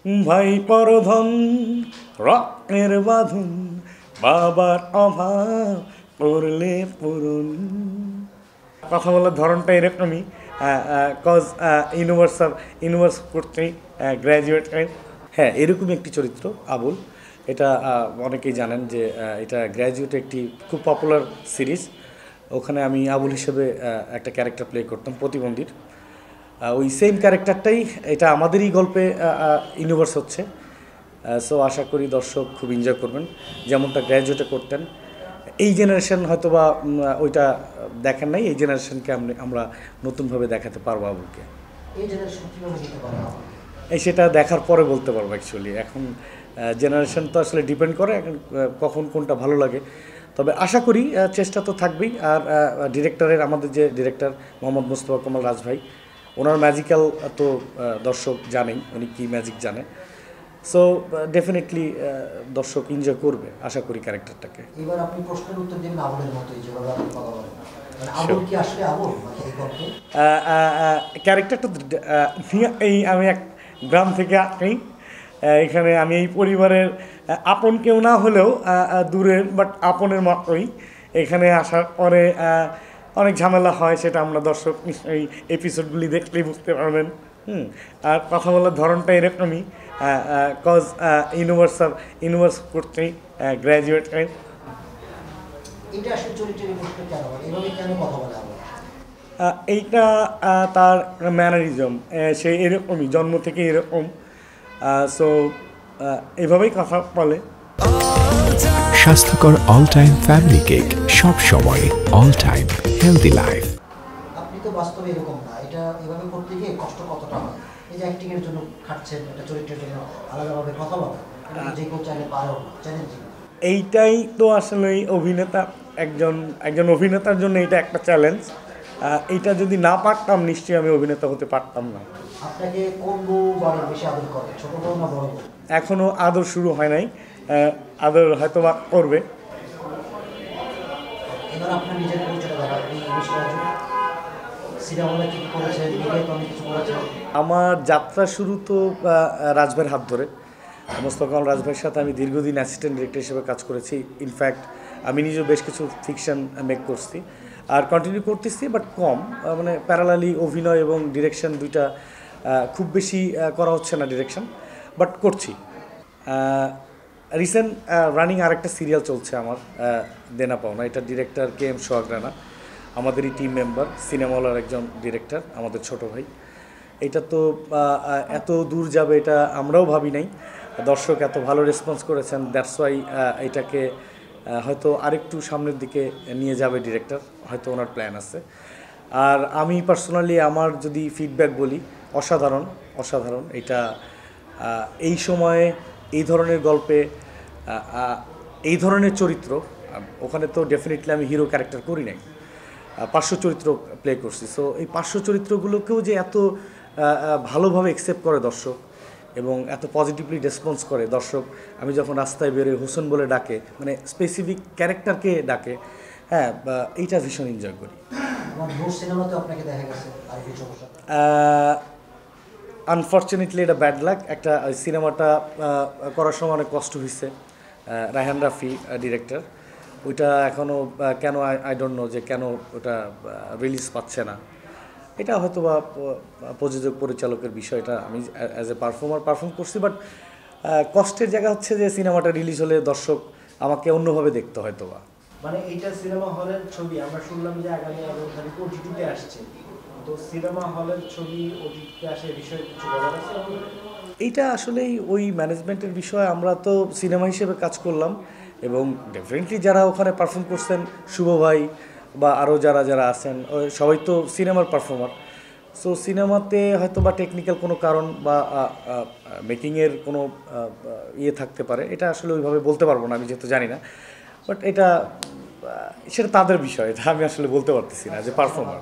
ভাই পরধন রক্তের বাঁধন, বাবার অভাব করলে পূরণ। কথা বলার ধরনটা এরকমই, কজ ইউনিভার্স কর্তৃক গ্র্যাজুয়েট। হ্যাঁ, এরকমই একটি চরিত্র আবুল। এটা অনেকেই জানেন যে এটা গ্র্যাজুয়েট একটি খুব পপুলার সিরিজ। ওখানে আমি আবুল হিসেবে একটা ক্যারেক্টার প্লে করতাম, প্রতিবন্ধীর। ওই সেম ক্যারেক্টারটাই এটা আমাদেরই গল্পে ইউনিভার্স হচ্ছে। সো আশা করি দর্শক খুব এনজয় করবেন, যেমনটা গ্র্যাজুয়েটে করতেন। এই জেনারেশন হয়তো বা ওইটা দেখেন নাই, এই জেনারেশনকে আমরা নতুনভাবে দেখাতে পারবো আবুলকে। এই সেটা দেখার পরে বলতে পারবো অ্যাকচুয়ালি। এখন জেনারেশন তো আসলে ডিপেন্ড করে এখন কখন কোনটা ভালো লাগে। তবে আশা করি চেষ্টা তো থাকবেই। আর ডিরেক্টরের, আমাদের যে ডিরেক্টর মোহাম্মদ মুস্তফা কামাল রাজ ভাই, ওনার ম্যাজিক্যাল তো দর্শক জানেই, উনি কী ম্যাজিক জানে। সো ডেফিনেটলি দর্শক এনজয় করবে আশা করি ক্যারেক্টারটাকে। এবার আপনি প্রশ্নের উত্তর দিন আবুলের মতোই, যেভাবে আপনি কথা বলেন। মানে আবুল কি আসলে আবুল মানে এই গল্পে? ক্যারেক্টারটা এই আমি এক গ্রাম থেকে আসি। এখানে আমি এই পরিবারের আপন কেউ না হলেও দূরের, বাট আপনের মতোই। এখানে আসার পরে অনেক ঝামেলা হয়, সেটা আমরা দর্শক এই এপিসোডগুলি দেখলেই বুঝতে পারবেন। আর কথা বলার ধরনটা এরকমই, কজ ইউনিভার্স কর্তৃক গ্র্যাজুয়েট। এটা আসলে চরিত্রের প্রশ্ন কেন বলে, এভাবে কেন কথা বলে আবুল? এইটা তার ম্যানারিজম, সে এরকমই, জন্ম থেকে এরকম। সো এভাবেই কথা বলে। স্বাস্থ্যকর অল টাইম ফ্যামিলি কেক, সব সময় অল টাইম হেলদি লাইফ। আপনি তো বাস্তবে এরকম না, এটা এভাবে করতে গিয়ে কষ্ট কতটা হয়? এই যে অ্যাক্টিং এর জন্য খাটছেন, একটা চরিত্রের জন্য আলাদাভাবে কথা বলা, এটা যে কেউ চাইলে পারেও না, চ্যালেঞ্জিং। এইটাই তো আসলে অভিনেতা, একজন অভিনেতার জন্য এটা একটা চ্যালেঞ্জ। এইটা যদি না পারতাম, নিশ্চয়ই আমি অভিনেতা হতে পারতাম না। আপনাকে কোন বউ বাড়ি বেশি আদর করে, ছোট বউ না বড় বউ? এখনও আদর শুরু হয় নাই, আদর হয়তো বা করবে। এবার আপনার নিজের পরিচয় দ্বারা এই বিষয়টা সিনেমা কি করেছেন, মিডিয়ায় তো অনেক কিছু করেছেন। আমার যাত্রা শুরু তো রাজভাইয়ের হাত ধরে। মোস্তফা কামাল রাজভাইয়ের সাথে আমি দীর্ঘদিন অ্যাসিস্ট্যান্ট ডিরেক্টর হিসেবে কাজ করেছি। ইনফ্যাক্ট আমি নিজেও বেশ কিছু ফিকশন মেক করছি আর কন্টিনিউ করতেছি, বাট কম। মানে প্যারালালি অভিনয় এবং ডিরেকশন দুইটা খুব বেশি করা হচ্ছে না ডিরেকশন, বাট করছি। রিসেন্ট রানিং আরেকটা সিরিয়াল চলছে আমার, দেনা পাওনা। এটা ডিরেক্টর KM সোহাগ রানা, আমাদেরই টিম মেম্বার, সিনেমাওয়ালার একজন ডিরেক্টর, আমাদের ছোট ভাই। এটা তো এত দূর যাবে এটা আমরাও ভাবি নাই। দর্শক এত ভালো রেসপন্স করেছেন, দ্যাটস ওয়াই এটাকে হয়তো আরেকটু সামনের দিকে নিয়ে যাবে ডিরেক্টর, হয়তো ওনার প্ল্যান আছে। আর আমি পার্সোনালি আমার যদি ফিডব্যাক বলি, অসাধারণ অসাধারণ। এটা এই সময়ে এই ধরনের গল্পে এই ধরনের চরিত্র, ওখানে তো ডেফিনেটলি আমি হিরো ক্যারেক্টার করি নাই, পার্শ্ব চরিত্র প্লে করছি। সো এই পার্শ্ব চরিত্রগুলোকেও যে এত ভালোভাবে অ্যাকসেপ্ট করে দর্শক এবং এত পজিটিভলি রেসপন্স করে দর্শক, আমি যখন রাস্তায় বেরোই হোসেন বলে ডাকে, মানে স্পেসিফিক ক্যারেক্টারকে ডাকে, হ্যাঁ, এইটা ভীষণ এনজয় করি। আনফর্চুনেটলি এটা ব্যাড লাক। একটা সিনেমাটা করার সময় অনেক কষ্ট হয়েছে। রায়হান রাফি ডিরেক্টর, ওইটা এখনও কেন আই ডোন্ট নো যে কেন ওটা রিলিজ পাচ্ছে না। এটা হয়তো বা প্রযোজক পরিচালকের বিষয়টা, আমি অ্যাজ এ পারফর্ম করছি, বাট কষ্টের জায়গা হচ্ছে যে সিনেমাটা রিলিজ হলে দর্শক আমাকে অন্যভাবে দেখতে হয়তো বা। মানে এইটা সিনেমা হলের ছবি, আমরা শুনলাম যে আগামী 11 তারিখ ওটিটিতে আসছে, তো সিনেমা হলের ছবি ওটিটিতে আসে বিষয়ে কিছু বলার আছে? এইটা আসলেই ওই ম্যানেজমেন্টের বিষয়। আমরা তো সিনেমা হিসেবে কাজ করলাম এবং ডেফিনেটলি যারা ওখানে পারফর্ম করছেন, শুভ ভাই বা আরও যারা যারা আছেন, সবাই তো সিনেমার পারফর্মার। সো সিনেমাতে হয়তো বা টেকনিক্যাল কোনো কারণ বা মেকিংয়ের কোনো ইয়ে থাকতে পারে, এটা আসলে ওইভাবে বলতে পারবো না, আমি যেহেতু জানি না। বাট এটা সেটা তাদের বিষয়, এটা আমি আসলে বলতে পারতেছি না যে পারফর্মার।